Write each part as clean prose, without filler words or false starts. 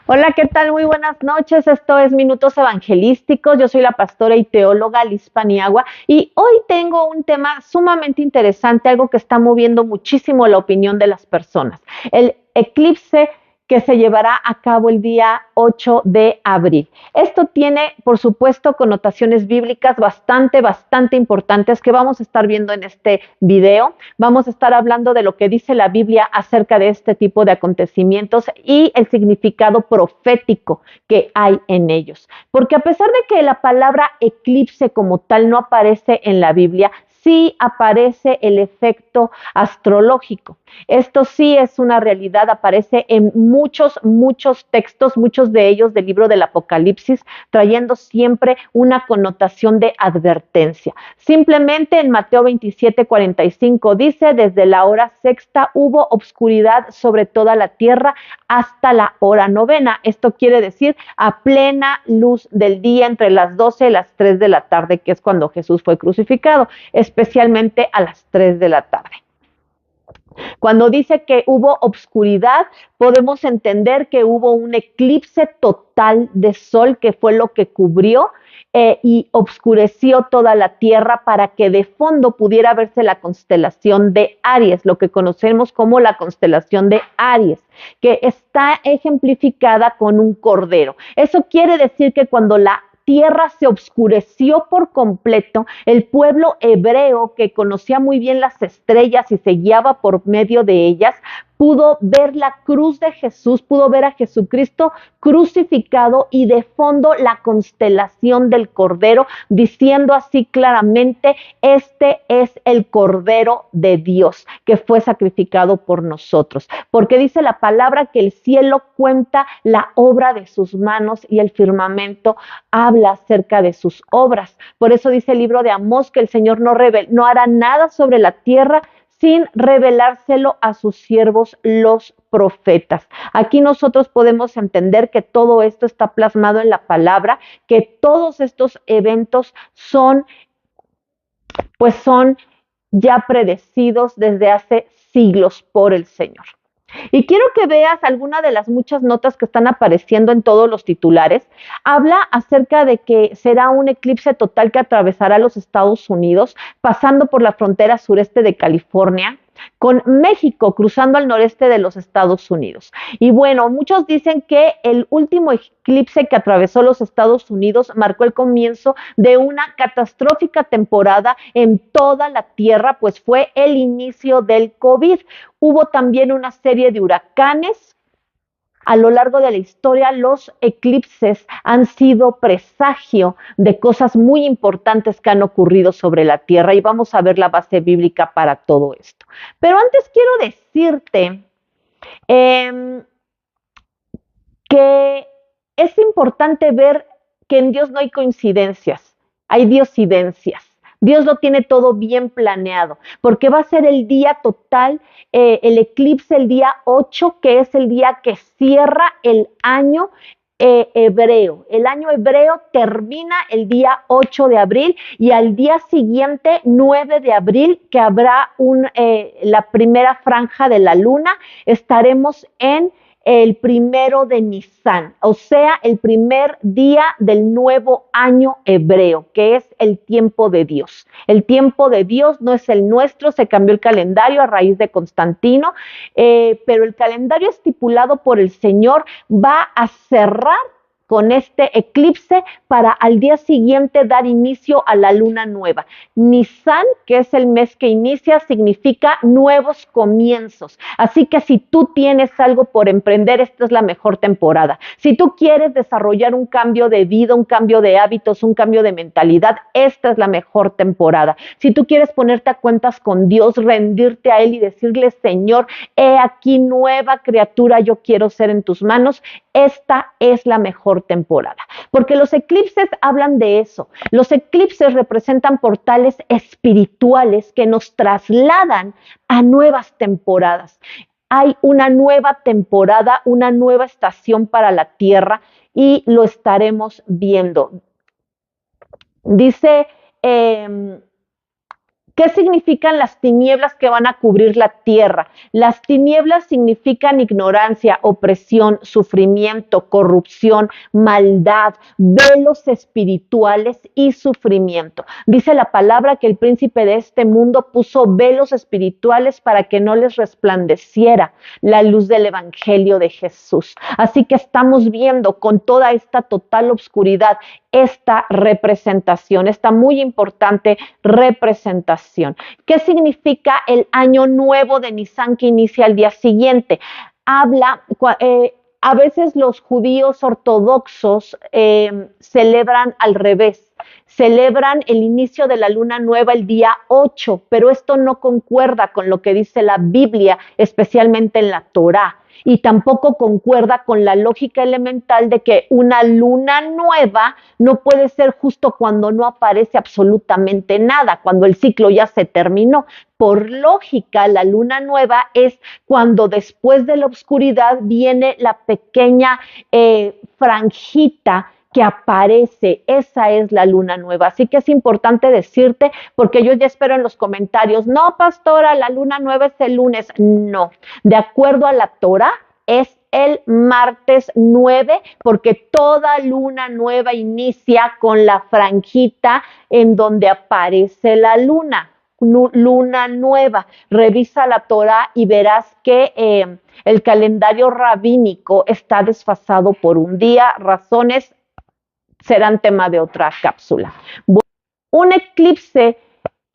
Hola, ¿qué tal? Muy buenas noches. Esto es Minutos Evangelísticos. Yo soy la pastora y teóloga Liz Paniagua y hoy tengo un tema sumamente interesante, algo que está moviendo muchísimo la opinión de las personas. El eclipse que se llevará a cabo el día 8 de abril. Esto tiene, por supuesto, connotaciones bíblicas bastante importantes que vamos a estar viendo en este video. Vamos a estar hablando de lo que dice la Biblia acerca de este tipo de acontecimientos y el significado profético que hay en ellos. Porque a pesar de que la palabra eclipse como tal no aparece en la Biblia, sí aparece el efecto astrológico. Esto sí es una realidad, aparece en muchos textos, muchos de ellos del libro del Apocalipsis, trayendo siempre una connotación de advertencia. Simplemente en Mateo 27:45 dice, desde la hora sexta hubo obscuridad sobre toda la tierra hasta la hora novena. Esto quiere decir a plena luz del día entre las 12 y las 3 de la tarde, que es cuando Jesús fue crucificado, especialmente a las 3 de la tarde. Cuando dice que hubo obscuridad, podemos entender que hubo un eclipse total de sol que fue lo que cubrió y obscureció toda la tierra para que de fondo pudiera verse la constelación de Aries, lo que conocemos como la constelación de Aries, que está ejemplificada con un cordero. Eso quiere decir que cuando la tierra se oscureció por completo, el pueblo hebreo, que conocía muy bien las estrellas y se guiaba por medio de ellas, pudo ver la cruz de Jesús, pudo ver a Jesucristo crucificado y de fondo la constelación del Cordero, diciendo así claramente, este es el Cordero de Dios que fue sacrificado por nosotros. Porque dice la palabra que el cielo cuenta la obra de sus manos y el firmamento habla acerca de sus obras. Por eso dice el libro de Amós que el Señor no hará nada sobre la tierra sin revelárselo a sus siervos los profetas. Aquí nosotros podemos entender que todo esto está plasmado en la palabra, que todos estos eventos son ya predecidos desde hace siglos por el Señor. Y quiero que veas alguna de las muchas notas que están apareciendo en todos los titulares. Habla acerca de que será un eclipse total que atravesará los Estados Unidos, pasando por la frontera sureste de California, con México cruzando al noreste de los Estados Unidos. Y bueno, muchos dicen que el último eclipse que atravesó los Estados Unidos marcó el comienzo de una catastrófica temporada en toda la Tierra, pues fue el inicio del COVID. Hubo también una serie de huracanes. A lo largo de la historia, los eclipses han sido presagio de cosas muy importantes que han ocurrido sobre la Tierra y vamos a ver la base bíblica para todo esto. Pero antes quiero decirte que es importante ver que en Dios no hay coincidencias, hay diosidencias. Dios lo tiene todo bien planeado, porque va a ser el día total, el eclipse el día 8, que es el día que cierra el año hebreo. El año hebreo termina el día 8 de abril y al día siguiente, 9 de abril, que habrá la primera franja de la luna, estaremos en el primero de Nisan, o sea, el primer día del nuevo año hebreo, que es el tiempo de Dios. El tiempo de Dios no es el nuestro, se cambió el calendario a raíz de Constantino, pero el calendario estipulado por el Señor va a cerrar con este eclipse para al día siguiente dar inicio a la luna nueva. Nisan, que es el mes que inicia, significa nuevos comienzos. Así que si tú tienes algo por emprender, esta es la mejor temporada. Si tú quieres desarrollar un cambio de vida, un cambio de hábitos, un cambio de mentalidad, esta es la mejor temporada. Si tú quieres ponerte a cuentas con Dios, rendirte a Él y decirle, Señor, he aquí nueva criatura, yo quiero ser en tus manos, esta es la mejor temporada, porque los eclipses hablan de eso. Los eclipses representan portales espirituales que nos trasladan a nuevas temporadas. Hay una nueva temporada, una nueva estación para la Tierra y lo estaremos viendo. Dice ¿Qué significan las tinieblas que van a cubrir la tierra? Las tinieblas significan ignorancia, opresión, sufrimiento, corrupción, maldad, velos espirituales y sufrimiento. Dice la palabra que el príncipe de este mundo puso velos espirituales para que no les resplandeciera la luz del evangelio de Jesús. Así que estamos viendo con toda esta total oscuridad esta representación, esta muy importante representación. ¿Qué significa el año nuevo de Nisan que inicia el día siguiente? Habla, a veces los judíos ortodoxos celebran al revés. Celebran el inicio de la luna nueva el día 8, pero esto no concuerda con lo que dice la Biblia, especialmente en la Torá. Y tampoco concuerda con la lógica elemental de que una luna nueva no puede ser justo cuando no aparece absolutamente nada, cuando el ciclo ya se terminó. Por lógica, la luna nueva es cuando después de la oscuridad viene la pequeña franjita que aparece, esa es la luna nueva. Así que es importante decirte, porque yo ya espero en los comentarios, no, pastora, la luna nueva es el lunes. No, de acuerdo a la Torá, es el martes 9, porque toda luna nueva inicia con la franjita en donde aparece la luna. Luna nueva. Revisa la Torá y verás que el calendario rabínico está desfasado por un día. Razones serán tema de otra cápsula. Un eclipse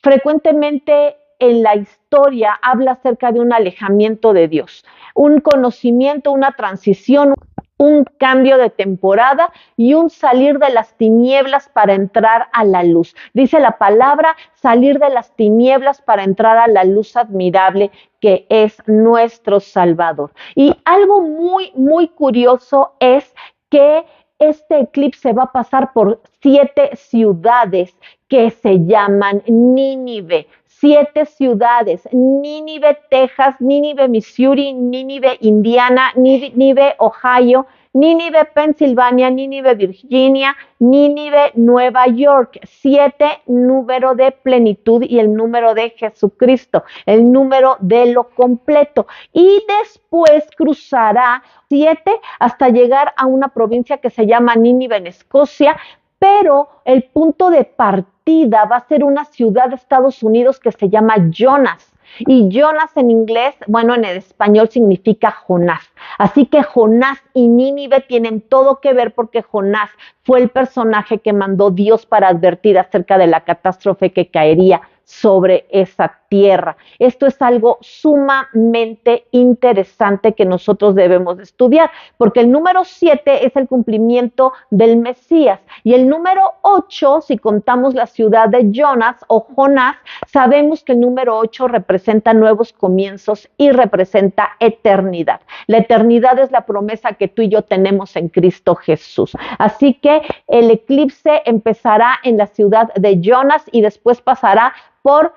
frecuentemente en la historia habla acerca de un alejamiento de Dios, un conocimiento, una transición, un cambio de temporada y un salir de las tinieblas para entrar a la luz. Dice la palabra, salir de las tinieblas para entrar a la luz admirable que es nuestro Salvador. Y algo muy, muy curioso es que este eclipse va a pasar por 7 ciudades que se llaman Nínive. 7 ciudades: Nínive, Texas, Nínive, Missouri, Nínive, Indiana, Nínive, Ohio, Nínive, Pensilvania, Nínive, Virginia, Nínive, Nueva York. 7, número de plenitud y el número de Jesucristo, el número de lo completo. Y después cruzará 7 hasta llegar a una provincia que se llama Nínive en Escocia, pero el punto de partida va a ser una ciudad de Estados Unidos que se llama Jonas. Y Jonas en inglés, bueno, en el español significa Jonás. Así que Jonás y Nínive tienen todo que ver porque Jonás fue el personaje que mandó Dios para advertir acerca de la catástrofe que caería sobre esa tierra. Esto es algo sumamente interesante que nosotros debemos de estudiar, porque el número 7 es el cumplimiento del Mesías y el número 8, si contamos la ciudad de Jonas o Jonás, sabemos que el número 8 representa nuevos comienzos y representa eternidad. La eternidad es la promesa que tú y yo tenemos en Cristo Jesús. Así que el eclipse empezará en la ciudad de Jonas y después pasará por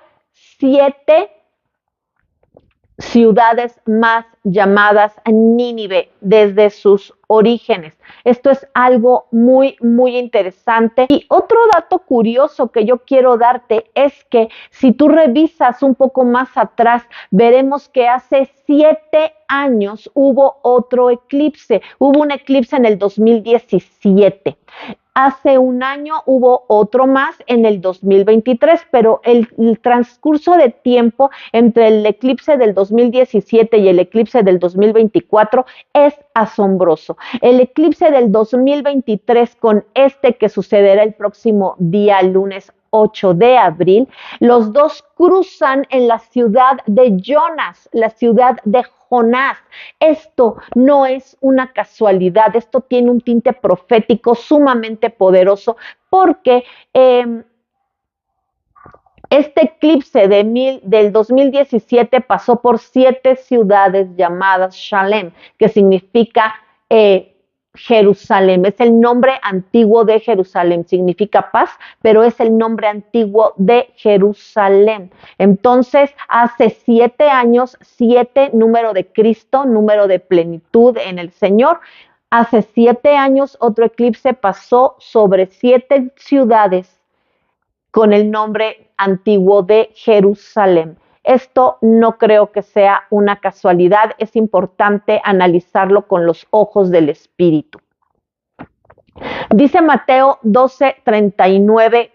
7 ciudades más llamadas Nínive desde sus orígenes. Esto es algo muy, muy interesante. Y otro dato curioso que yo quiero darte es que si tú revisas un poco más atrás, veremos que hace 7 años hubo otro eclipse. Hubo un eclipse en el 2017. Hace un año hubo otro más en el 2023, pero el transcurso de tiempo entre el eclipse del 2017 y el eclipse del 2024 es asombroso. El eclipse del 2023 con este que sucederá el próximo día lunes 8 de abril, los dos cruzan en la ciudad de Jonas, la ciudad de Jonás. Esto no es una casualidad, esto tiene un tinte profético sumamente poderoso porque este eclipse del 2017 pasó por 7 ciudades llamadas Shalem, que significa Jerusalén. Es el nombre antiguo de Jerusalén, significa paz, pero es el nombre antiguo de Jerusalén. Entonces, hace 7 años, 7, número de Cristo, número de plenitud en el Señor. Hace 7 años, otro eclipse pasó sobre 7 ciudades con el nombre antiguo de Jerusalén. Esto no creo que sea una casualidad, es importante analizarlo con los ojos del Espíritu. Dice Mateo 12, 39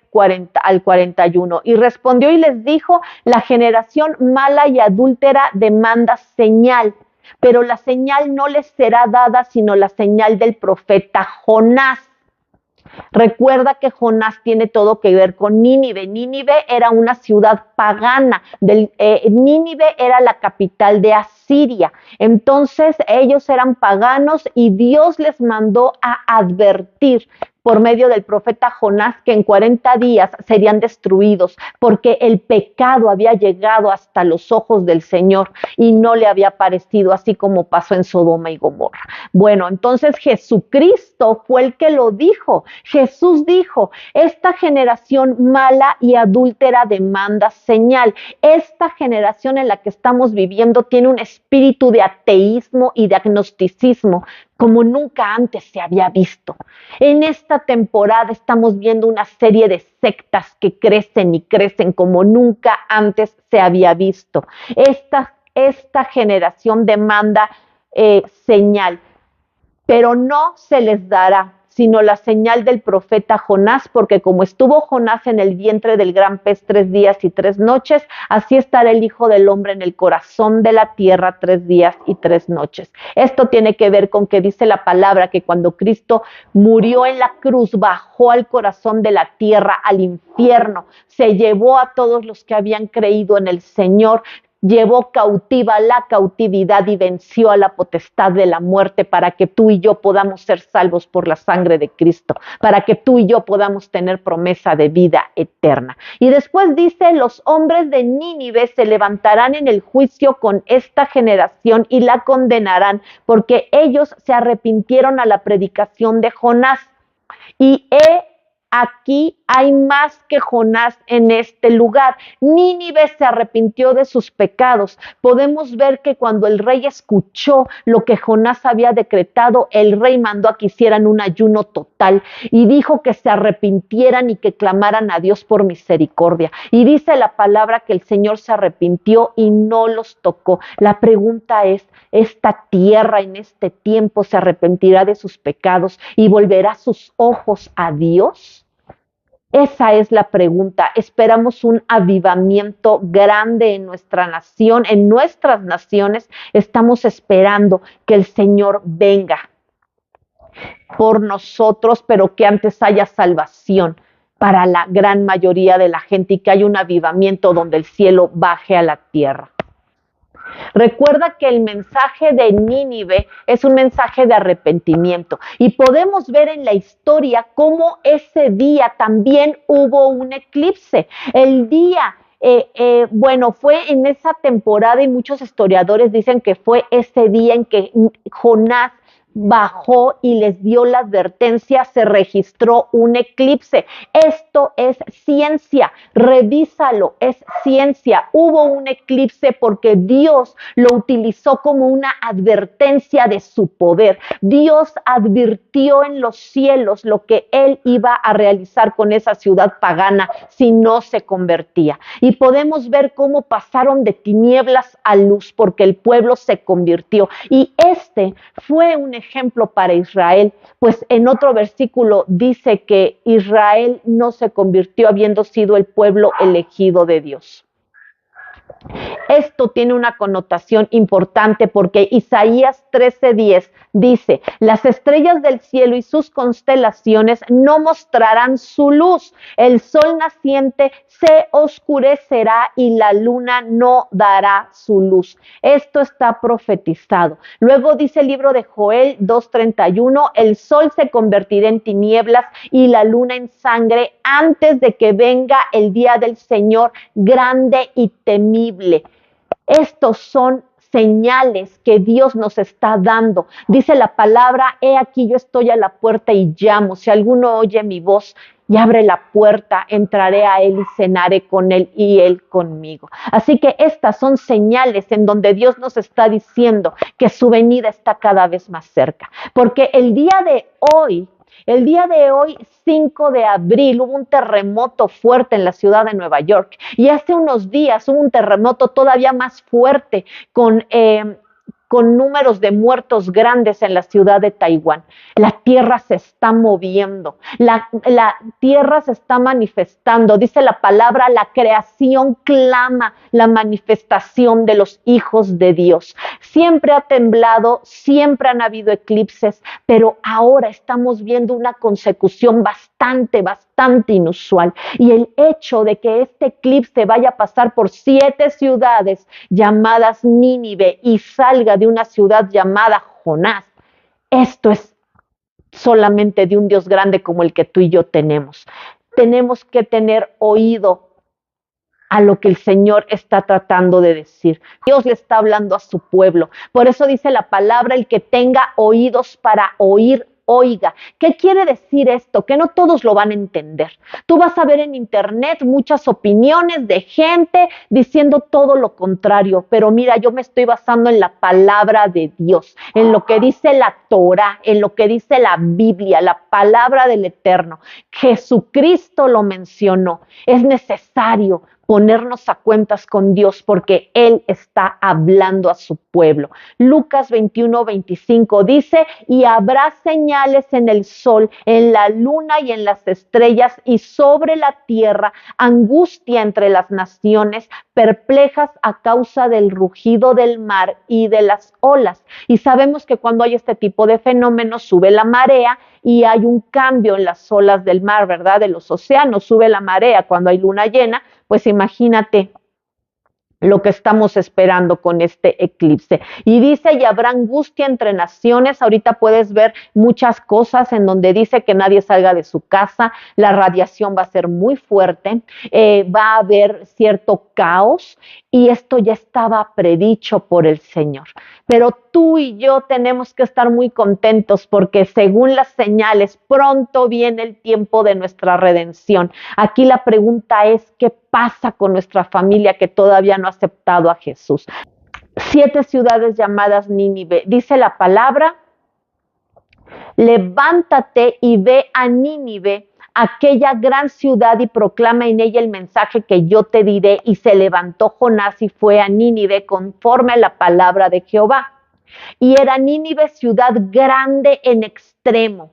al 41, y respondió y les dijo: la generación mala y adúltera demanda señal, pero la señal no les será dada sino la señal del profeta Jonás. Recuerda que Jonás tiene todo que ver con Nínive. Nínive era una ciudad pagana. Nínive era la capital de Asiria. Entonces ellos eran paganos y Dios les mandó a advertir por medio del profeta Jonás que en 40 días serían destruidos porque el pecado había llegado hasta los ojos del Señor y no le había parecido, así como pasó en Sodoma y Gomorra. Bueno, entonces Jesucristo fue el que lo dijo. Jesús dijo: esta generación mala y adúltera demanda señal. Esta generación en la que estamos viviendo tiene un espíritu de ateísmo y de agnosticismo como nunca antes se había visto. En esta temporada estamos viendo una serie de sectas que crecen y crecen como nunca antes se había visto. Esta generación demanda señal, pero no se les dará sino la señal del profeta Jonás, porque como estuvo Jonás en el vientre del gran pez 3 días y 3 noches, así estará el Hijo del Hombre en el corazón de la tierra 3 días y 3 noches. Esto tiene que ver con que dice la palabra que cuando Cristo murió en la cruz, bajó al corazón de la tierra, al infierno, se llevó a todos los que habían creído en el Señor, llevó cautiva la cautividad y venció a la potestad de la muerte para que tú y yo podamos ser salvos por la sangre de Cristo, para que tú y yo podamos tener promesa de vida eterna. Y después dice: los hombres de Nínive se levantarán en el juicio con esta generación y la condenarán, porque ellos se arrepintieron a la predicación de Jonás. Y aquí hay más que Jonás en este lugar. Nínive se arrepintió de sus pecados. Podemos ver que cuando el rey escuchó lo que Jonás había decretado, el rey mandó a que hicieran un ayuno total y dijo que se arrepintieran y que clamaran a Dios por misericordia. Y dice la palabra que el Señor se arrepintió y no los tocó. La pregunta es: ¿esta tierra en este tiempo se arrepentirá de sus pecados y volverá sus ojos a Dios? Esa es la pregunta. Esperamos un avivamiento grande en nuestra nación, en nuestras naciones. Estamos esperando que el Señor venga por nosotros, pero que antes haya salvación para la gran mayoría de la gente y que haya un avivamiento donde el cielo baje a la tierra. Recuerda que el mensaje de Nínive es un mensaje de arrepentimiento y podemos ver en la historia cómo ese día también hubo un eclipse. El día, fue en esa temporada y muchos historiadores dicen que fue ese día en que Jonás bajó y les dio la advertencia, se registró un eclipse. Esto es ciencia, revísalo, es ciencia. Hubo un eclipse porque Dios lo utilizó como una advertencia de su poder. Dios advirtió en los cielos lo que Él iba a realizar con esa ciudad pagana si no se convertía. Y podemos ver cómo pasaron de tinieblas a luz porque el pueblo se convirtió. Y este fue un ejemplo para Israel, pues en otro versículo dice que Israel no se convirtió habiendo sido el pueblo elegido de Dios. Esto tiene una connotación importante porque Isaías 13:10 dice: las estrellas del cielo y sus constelaciones no mostrarán su luz, el sol naciente se oscurecerá y la luna no dará su luz. Esto está profetizado. Luego dice el libro de Joel 2:31: el sol se convertirá en tinieblas y la luna en sangre antes de que venga el día del Señor grande y temible. Estos son señales que Dios nos está dando. Dice la palabra: he aquí yo estoy a la puerta y llamo. Si alguno oye mi voz y abre la puerta, entraré a él y cenaré con él y él conmigo. Así que estas son señales en donde Dios nos está diciendo que su venida está cada vez más cerca. Porque el día de hoy El día de hoy, 5 de abril, hubo un terremoto fuerte en la ciudad de Nueva York y hace unos días hubo un terremoto todavía más fuerte con números de muertos grandes en la ciudad de Taiwán. La tierra se está moviendo, la tierra se está manifestando. Dice la palabra, la creación clama la manifestación de los hijos de Dios. Siempre ha temblado, siempre han habido eclipses, pero ahora estamos viendo una consecución bastante inusual. Y el hecho de que este eclipse vaya a pasar por 7 ciudades llamadas Nínive y salga de una ciudad llamada Jonás, esto es solamente de un Dios grande como el que tú y yo tenemos. Tenemos que tener oído a lo que el Señor está tratando de decir. Dios le está hablando a su pueblo. Por eso dice la palabra, el que tenga oídos para oír, oiga. ¿Qué quiere decir esto? Que no todos lo van a entender. Tú vas a ver en internet muchas opiniones de gente diciendo todo lo contrario, pero mira, yo me estoy basando en la palabra de Dios, en lo que dice la Torá, en lo que dice la Biblia, la palabra del Eterno. Jesucristo lo mencionó. Es necesario ponernos a cuentas con Dios porque Él está hablando a su pueblo. Lucas 21:25 dice, y habrá señales en el sol, en la luna y en las estrellas, y sobre la tierra angustia entre las naciones, perplejas a causa del rugido del mar y de las olas. Y sabemos que cuando hay este tipo de fenómenos sube la marea y hay un cambio en las olas del mar, ¿verdad? De los océanos, sube la marea cuando hay luna llena, pues imagínate lo que estamos esperando con este eclipse. Y dice, y habrá angustia entre naciones. Ahorita puedes ver muchas cosas en donde dice que nadie salga de su casa, la radiación va a ser muy fuerte, va a haber cierto caos, y esto ya estaba predicho por el Señor. Pero tú y yo tenemos que estar muy contentos porque según las señales, pronto viene el tiempo de nuestra redención. Aquí la pregunta es, ¿qué pasa con nuestra familia que todavía no ha aceptado a Jesús? 7 ciudades llamadas Nínive. Dice la palabra, levántate y ve a Nínive, aquella gran ciudad, y proclama en ella el mensaje que yo te diré. Y se levantó Jonás y fue a Nínive conforme a la palabra de Jehová. Y era Nínive ciudad grande en extremo,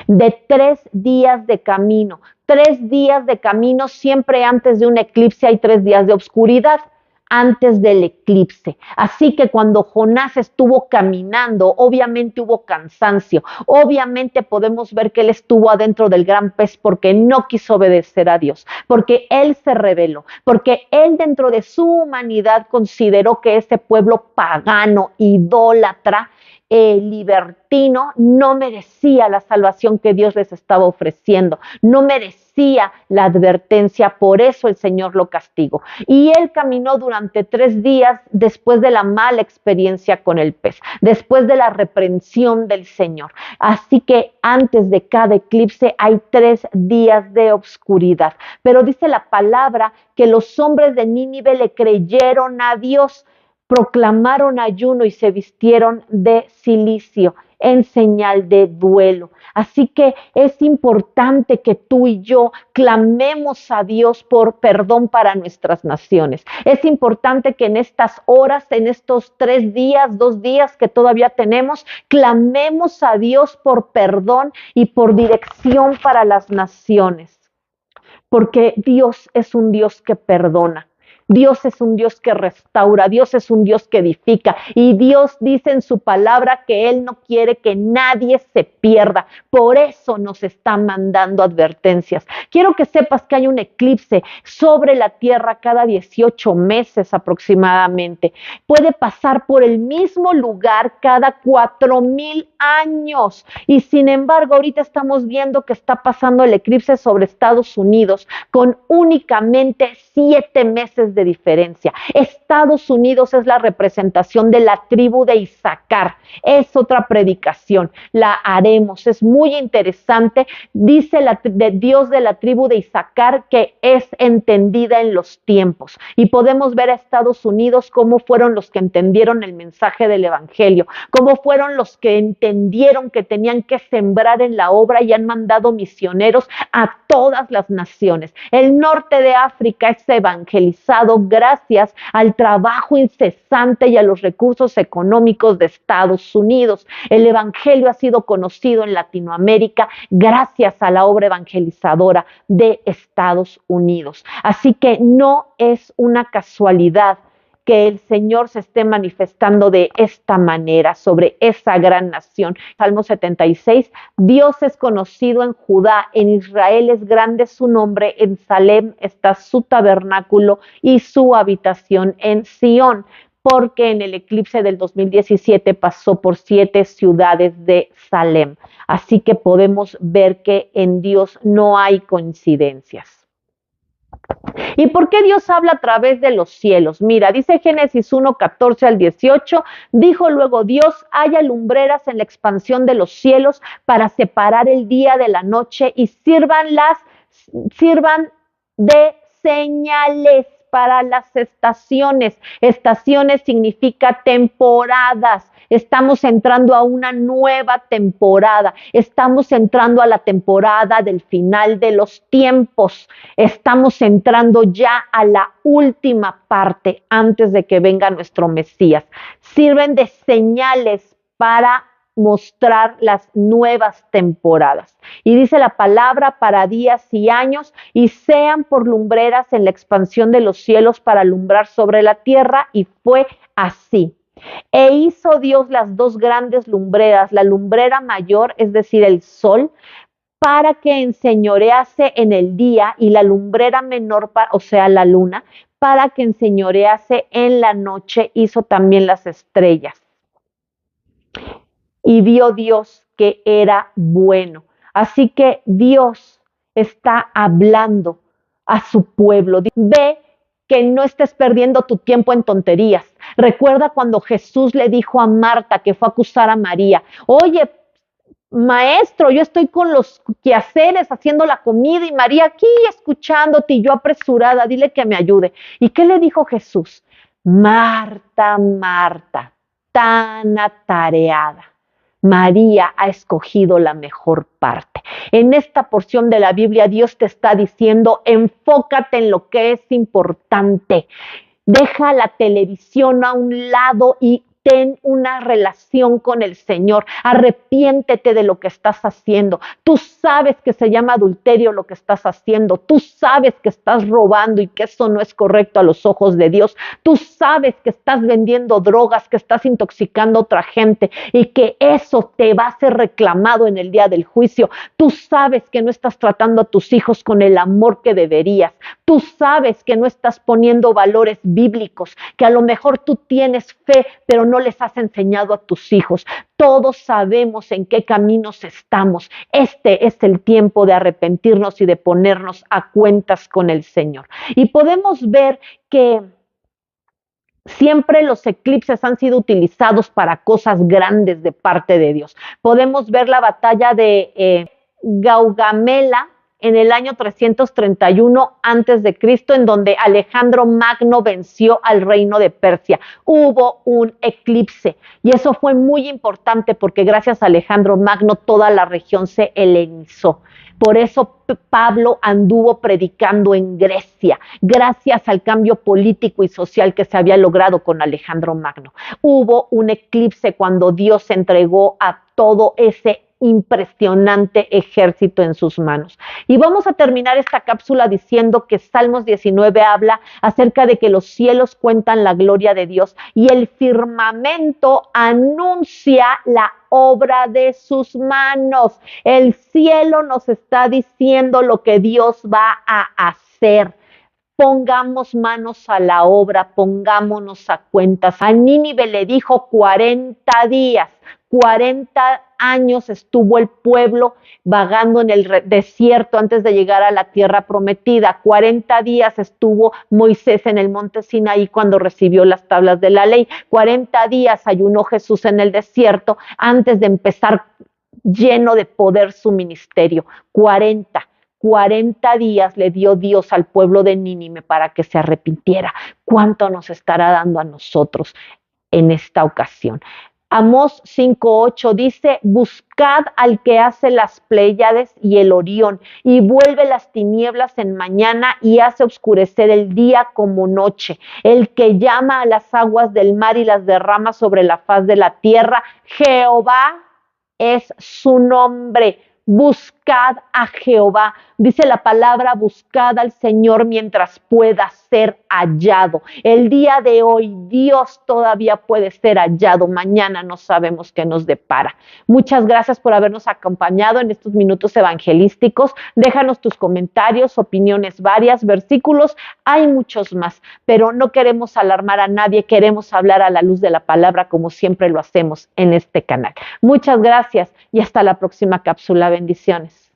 de 3 días de camino. 3 días de camino, siempre antes de un eclipse hay 3 días de oscuridad, antes del eclipse. Así que cuando Jonás estuvo caminando, obviamente hubo cansancio, obviamente podemos ver que él estuvo adentro del gran pez porque no quiso obedecer a Dios, porque él se rebeló, porque él dentro de su humanidad consideró que ese pueblo pagano, idólatra, libertino, no merecía la salvación que Dios les estaba ofreciendo, no merecía la advertencia, por eso el Señor lo castigó. Y él caminó durante 3 días después de la mala experiencia con el pez, después de la reprensión del Señor. Así que antes de cada eclipse hay 3 días de oscuridad. Pero dice la palabra que los hombres de Nínive le creyeron a Dios, proclamaron ayuno y se vistieron de cilicio en señal de duelo. Así que es importante que tú y yo clamemos a Dios por perdón para nuestras naciones. Es importante que en estas horas, en estos 3 días, 2 días que todavía tenemos, clamemos a Dios por perdón y por dirección para las naciones. Porque Dios es un Dios que perdona. Dios es un Dios que restaura, Dios es un Dios que edifica, y Dios dice en su palabra que Él no quiere que nadie se pierda. Por eso nos está mandando advertencias. Quiero que sepas que hay un eclipse sobre la tierra cada 18 meses aproximadamente. Puede pasar por el mismo lugar cada 4,000 años. Y sin embargo, ahorita estamos viendo que está pasando el eclipse sobre Estados Unidos con únicamente 7 meses miles de diferencia. Estados Unidos es la representación de la tribu de Isaacar. Es otra predicación, la haremos. Es muy interesante. Dice de Dios de la tribu de Isaacar que es entendida en los tiempos. Y podemos ver a Estados Unidos cómo fueron los que entendieron el mensaje del Evangelio, cómo fueron los que entendieron que tenían que sembrar en la obra y han mandado misioneros a todas las naciones. El norte de África es evangelizado gracias al trabajo incesante y a los recursos económicos de Estados Unidos. El Evangelio ha sido conocido en Latinoamérica gracias a la obra evangelizadora de Estados Unidos. Así que no es una casualidad que el Señor se esté manifestando de esta manera sobre esa gran nación. Salmo 76, Dios es conocido en Judá, en Israel es grande su nombre, en Salem está su tabernáculo y su habitación en Sión, porque en el eclipse del 2017 pasó por 7 ciudades de Salem. Así que podemos ver que en Dios no hay coincidencias. ¿Y por qué Dios habla a través de los cielos? Mira, dice Génesis 1, 14 al 18, dijo luego Dios, haya lumbreras en la expansión de los cielos para separar el día de la noche y sirvan de señales para las estaciones. Estaciones significa temporadas. Estamos entrando a una nueva temporada. Estamos entrando a la temporada del final de los tiempos. Estamos entrando ya a la última parte antes de que venga nuestro Mesías. Sirven de señales para mostrar las nuevas temporadas. Y dice la palabra para días y años, y sean por lumbreras en la expansión de los cielos para alumbrar sobre la tierra, y fue así. E hizo Dios las 2 grandes lumbreras, la lumbrera mayor, es decir, el sol, para que enseñorease en el día, y la lumbrera menor, o sea, la luna, para que enseñorease en la noche. Hizo también las estrellas. Y vio Dios que era bueno. Así que Dios está hablando a su pueblo. Ve que no estés perdiendo tu tiempo en tonterías. Recuerda cuando Jesús le dijo a Marta, que fue a acusar a María, oye, maestro, yo estoy con los quehaceres haciendo la comida y María aquí escuchándote y yo apresurada, dile que me ayude. ¿Y qué le dijo Jesús? Marta, Marta, tan atareada. María ha escogido la mejor parte. En esta porción de la Biblia, Dios te está diciendo, enfócate en lo que es importante. Deja la televisión a un lado y ten una relación con el Señor. Arrepiéntete de lo que estás haciendo. Tú sabes que se llama adulterio lo que estás haciendo. Tú sabes que estás robando y que eso no es correcto a los ojos de Dios. Tú sabes que estás vendiendo drogas, que estás intoxicando a otra gente y que eso te va a ser reclamado en el día del juicio. Tú sabes que no estás tratando a tus hijos con el amor que deberías. Tú sabes que no estás poniendo valores bíblicos, que a lo mejor tú tienes fe, pero no les has enseñado a tus hijos. Todos sabemos en qué caminos estamos. Este es el tiempo de arrepentirnos y de ponernos a cuentas con el Señor. Y podemos ver que siempre los eclipses han sido utilizados para cosas grandes de parte de Dios. Podemos ver la batalla de Gaugamela en el año 331 antes de Cristo, en donde Alejandro Magno venció al reino de Persia. Hubo un eclipse y eso fue muy importante porque gracias a Alejandro Magno toda la región se helenizó. Por eso Pablo anduvo predicando en Grecia, gracias al cambio político y social que se había logrado con Alejandro Magno. Hubo un eclipse cuando Dios entregó a todo ese impresionante ejército en sus manos. Y vamos a terminar esta cápsula diciendo que Salmos 19 habla acerca de que los cielos cuentan la gloria de Dios y el firmamento anuncia la obra de sus manos. El cielo nos está diciendo lo que Dios va a hacer. Pongamos manos a la obra, pongámonos a cuentas. A Nínive le dijo 40 días, 40 años estuvo el pueblo vagando en el desierto antes de llegar a la tierra prometida. 40 días estuvo Moisés en el monte Sinaí cuando recibió las tablas de la ley. 40 días ayunó Jesús en el desierto antes de empezar lleno de poder su ministerio. 40 días le dio Dios al pueblo de Nínive para que se arrepintiera. ¿Cuánto nos estará dando a nosotros en esta ocasión? Amós 5:8 dice: buscad al que hace las Pléyades y el Orión, y vuelve las tinieblas en mañana y hace oscurecer el día como noche, el que llama a las aguas del mar y las derrama sobre la faz de la tierra. Jehová es su nombre. Buscad a Jehová. Dice la palabra: buscad al Señor mientras pueda ser hallado. El día de hoy Dios todavía puede ser hallado. Mañana no sabemos qué nos depara. Muchas gracias por habernos acompañado en estos minutos evangelísticos. Déjanos tus comentarios, opiniones varias, versículos. Hay muchos más, pero no queremos alarmar a nadie. Queremos hablar a la luz de la palabra como siempre lo hacemos en este canal. Muchas gracias y hasta la próxima cápsula. Bendiciones.